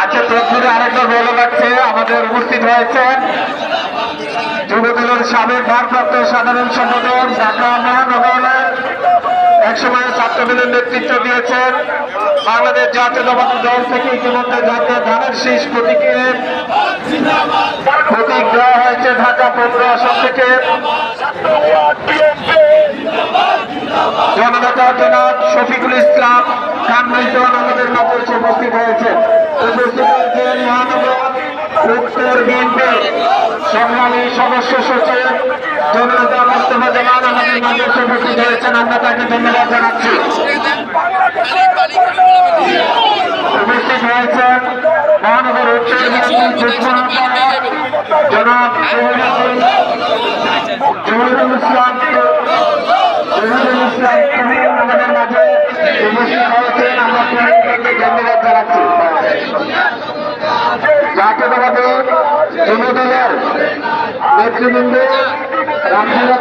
আচ্ছা, তসবিরে আরেকবার ভালো লাগছে। আমাদের উপস্থিত হয়েছেন যুবদলের সাবেক ভারপ্রাপ্ত সাধারণ সম্পাদক, ঢাকা মহানগরের একসময় ছাত্রদলের নেতৃত্ব দিয়েছেন। বাংলাদেশ জাতীয়তাবাদী দল থেকে ইতিমধ্যে জাতীয় ধানের শীষ প্রতীক দেওয়া হয়েছে ঢাকা 15 আসন থেকে। জননেতা জনাব শফিকুল ইসলাম খান মিল্টন আমাদের মাঝে উপস্থিত হয়েছে। উপস্থিত হয়েছেন মহানগর উত্তর বিএনপি সংগ্রামী সদস্য সচিব জননেতা মোস্তফা জামান আমাদের মাঝে উপস্থিত হয়েছেন। আমরা তাকে ধন্যবাদ জানাচ্ছি। উপস্থিত হয়েছেন মহানগর উত্তর বিএনপি জনাব জহিরুল ইসলাম আমাদের মাঝে উপস্থিত হয়েছেন। আমরা তাকে ধন্যবাদ জানাচ্ছি। জাতীয়তাবাদী যুবদলের নেতৃবৃন্দ